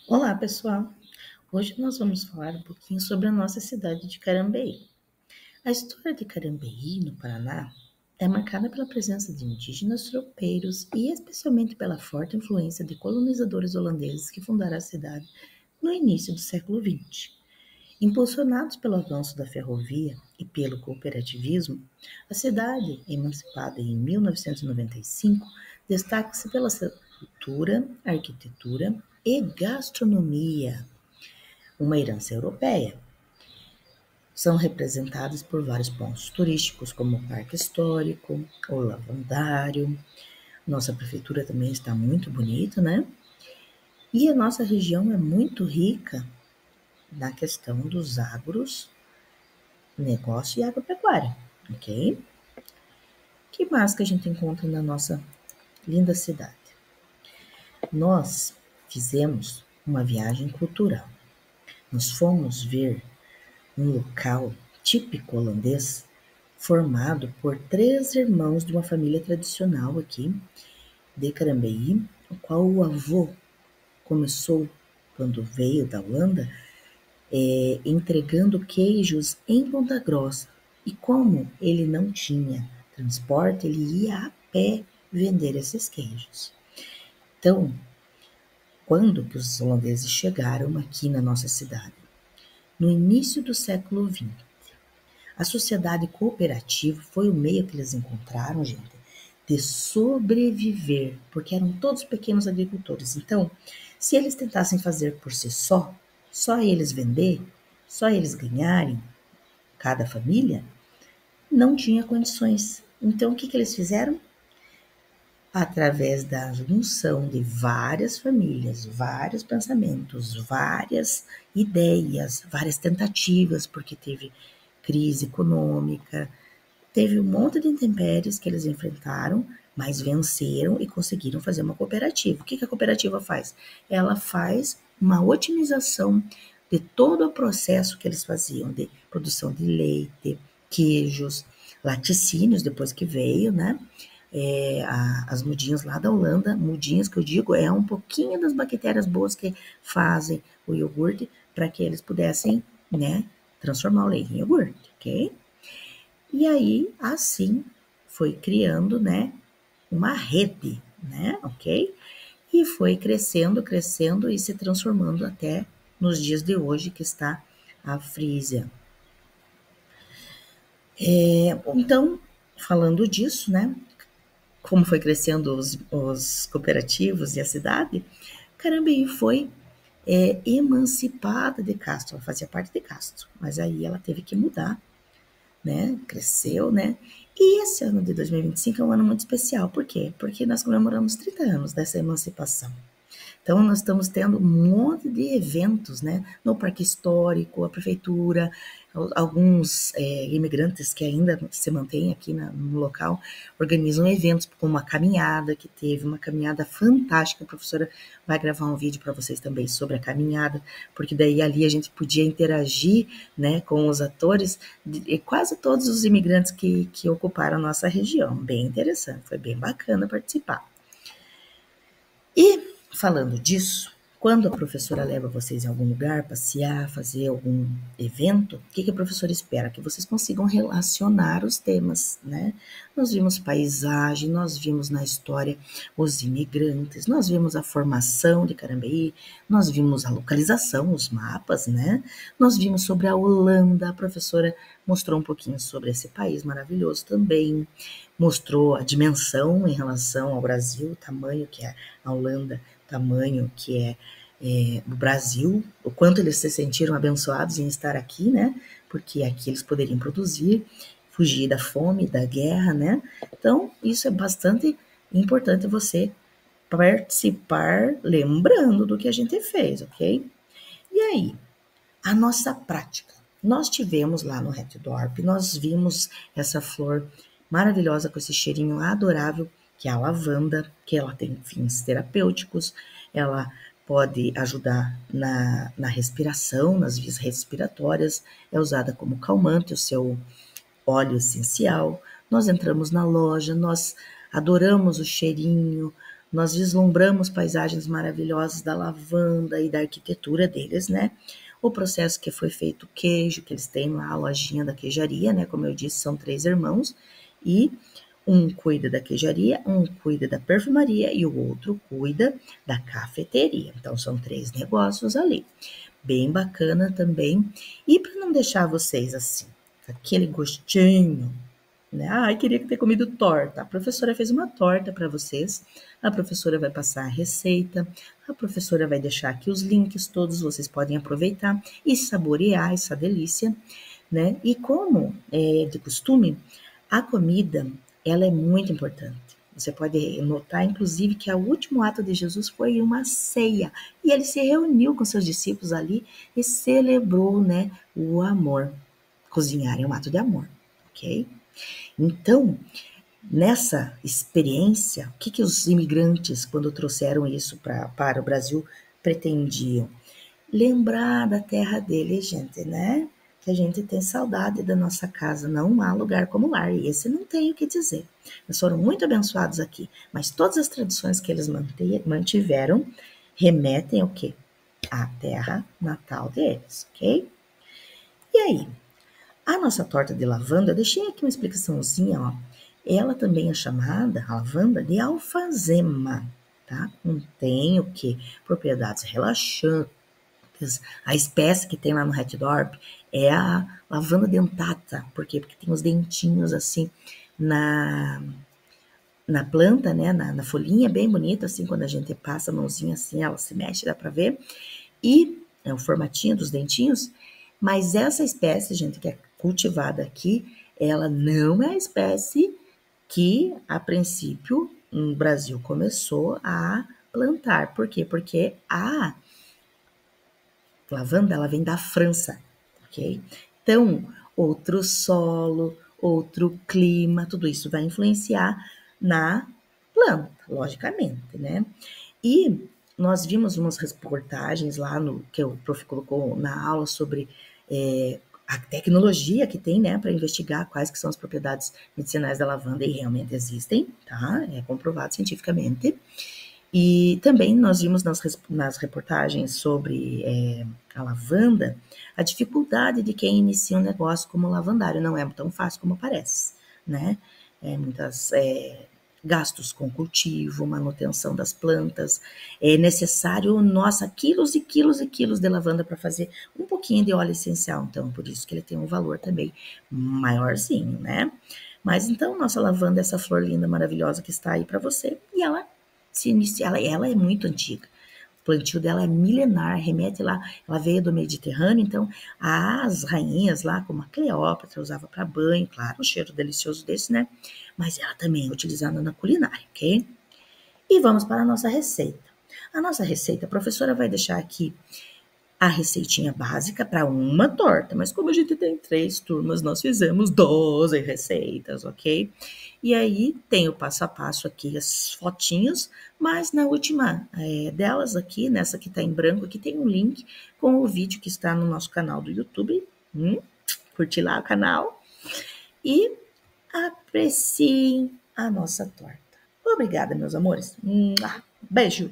Olá, pessoal! Hoje nós vamos falar um pouquinho sobre a nossa cidade de Carambeí. A história de Carambeí, no Paraná, é marcada pela presença de indígenas tropeiros e especialmente pela forte influência de colonizadores holandeses que fundaram a cidade no início do século XX. Impulsionados pelo avanço da ferrovia e pelo cooperativismo, a cidade, emancipada em 1995, destaca-se pela sua cultura, arquitetura e gastronomia, uma herança europeia. São representadas por vários pontos turísticos, como o Parque Histórico, o Lavandário. Nossa prefeitura também está muito bonita, né? E a nossa região é muito rica na questão dos agros, negócio e agropecuária, ok? Que mais que a gente encontra na nossa linda cidade? Nós fizemos uma viagem cultural. Nós fomos ver um local típico holandês formado por 3 irmãos de uma família tradicional aqui de Carambeí, o qual o avô começou, quando veio da Holanda, entregando queijos em Ponta Grossa. E como ele não tinha transporte, ele ia a pé vender esses queijos. Então, quando que os holandeses chegaram aqui na nossa cidade? No início do século XX. A sociedade cooperativa foi o meio que eles encontraram, gente, de sobreviver, porque eram todos pequenos agricultores. Então, se eles tentassem fazer por si só eles vender, só eles ganharem, cada família, não tinha condições. Então, o que eles fizeram? Através da junção de várias famílias, vários pensamentos, várias ideias, várias tentativas, porque teve crise econômica, teve um monte de intempéries que eles enfrentaram, mas venceram e conseguiram fazer uma cooperativa. O que a cooperativa faz? Ela faz uma otimização de todo o processo que eles faziam de produção de leite, queijos, laticínios, depois que veio, né? As mudinhas lá da Holanda, mudinhas que eu digo é um pouquinho das bactérias boas que fazem o iogurte para que eles pudessem, né, transformar o leite em iogurte, ok? E aí, assim, foi criando, né, uma rede, né, ok? E foi crescendo, crescendo e se transformando até nos dias de hoje que está a Frisia. Então, falando disso, né, como foi crescendo os cooperativos e a cidade, Carambeí foi emancipada de Castro, ela fazia parte de Castro, mas aí ela teve que mudar, né? Cresceu, né? E esse ano de 2025 é um ano muito especial, por quê? Porque nós comemoramos 30 anos dessa emancipação. Então, nós estamos tendo um monte de eventos, né? No Parque Histórico, a Prefeitura, alguns imigrantes que ainda se mantêm aqui no local, organizam eventos, como uma caminhada que teve, uma caminhada fantástica. A professora vai gravar um vídeo para vocês também sobre a caminhada, porque daí ali a gente podia interagir, né, com os atores, de quase todos os imigrantes que ocuparam a nossa região. Bem interessante, foi bem bacana participar. E, falando disso, quando a professora leva vocês em algum lugar, passear, fazer algum evento, o que a professora espera? Que vocês consigam relacionar os temas, né? Nós vimos paisagem, nós vimos na história os imigrantes, nós vimos a formação de Carambeí, nós vimos a localização, os mapas, né? Nós vimos sobre a Holanda, a professora mostrou um pouquinho sobre esse país maravilhoso também, mostrou a dimensão em relação ao Brasil, o tamanho que é a Holanda, tamanho que é o Brasil, o quanto eles se sentiram abençoados em estar aqui, né? Porque aqui eles poderiam produzir, fugir da fome, da guerra, né? Então, isso é bastante importante você participar lembrando do que a gente fez, ok? E aí, a nossa prática. Nós tivemos lá no Hetdorp, nós vimos essa flor maravilhosa com esse cheirinho adorável, que é a lavanda, que ela tem fins terapêuticos, ela pode ajudar na respiração, nas vias respiratórias, é usada como calmante, o seu óleo essencial. Nós entramos na loja, nós adoramos o cheirinho, nós vislumbramos paisagens maravilhosas da lavanda e da arquitetura deles, né? O processo que foi feito o queijo, que eles têm lá a lojinha da queijaria, né? Como eu disse, são 3 irmãos e um cuida da queijaria, um cuida da perfumaria e o outro cuida da cafeteria. Então são 3 negócios ali. Bem bacana também. E para não deixar vocês assim, aquele gostinho, né? Ai, queria ter comido torta. A professora fez uma torta para vocês. A professora vai passar a receita. A professora vai deixar aqui os links todos, vocês podem aproveitar e saborear essa delícia, né? E como é de costume, a comida, ela é muito importante. Você pode notar, inclusive, que o último ato de Jesus foi uma ceia. E ele se reuniu com seus discípulos ali e celebrou, né, o amor. Cozinhar é um ato de amor, ok? Então, nessa experiência, o que os imigrantes, quando trouxeram isso para o Brasil, pretendiam? Lembrar da terra deles, gente, né? Que a gente tem saudade da nossa casa, não há lugar como lar, e esse não tem o que dizer. Nós foram muito abençoados aqui, mas todas as tradições que eles mantiveram remetem ao quê? À terra natal deles, ok? E aí, a nossa torta de lavanda, eu deixei aqui uma explicaçãozinha, ó. Ela também é chamada, a lavanda, de alfazema, tá? Contém o quê? Propriedades relaxantes. A espécie que tem lá no Hetdorp é a lavanda dentata. Por quê? Porque tem os dentinhos assim na, na planta, né? Na folhinha, bem bonita, assim, quando a gente passa a mãozinha assim, ela se mexe, dá pra ver. E é o formatinho dos dentinhos. Mas essa espécie, gente, que é cultivada aqui, ela não é a espécie que, a princípio, no Brasil começou a plantar. Por quê? Porque a lavanda, ela vem da França, ok? Então, outro solo, outro clima, tudo isso vai influenciar na planta, logicamente, né? E nós vimos umas reportagens lá no que o prof colocou na aula sobre a tecnologia que tem, né, para investigar quais que são as propriedades medicinais da lavanda e realmente existem, tá? É comprovado cientificamente. E também nós vimos nas reportagens sobre a lavanda a dificuldade de quem inicia um negócio como lavandário. Não é tão fácil como parece, né? Muitas gastos com cultivo, manutenção das plantas. É necessário, nossa, quilos e quilos e quilos de lavanda para fazer um pouquinho de óleo essencial. Então, por isso que ele tem um valor também maiorzinho, né? Mas então, nossa lavanda, essa flor linda, maravilhosa que está aí para você, e ela se inicia, ela é muito antiga. O plantio dela é milenar, remete lá, ela veio do Mediterrâneo, então as rainhas lá, como a Cleópatra, usava para banho, claro, um cheiro delicioso desse, né? Mas ela também é utilizada na culinária, ok? E vamos para a nossa receita. A nossa receita, a professora vai deixar aqui a receitinha básica para uma torta, mas como a gente tem 3 turmas, nós fizemos 12 receitas, ok? E aí tem o passo a passo aqui, as fotinhos, mas na última delas aqui, nessa que está em branco, aqui tem um link com o vídeo que está no nosso canal do YouTube. Curte lá o canal e apreciem a nossa torta. Obrigada, meus amores. Beijo!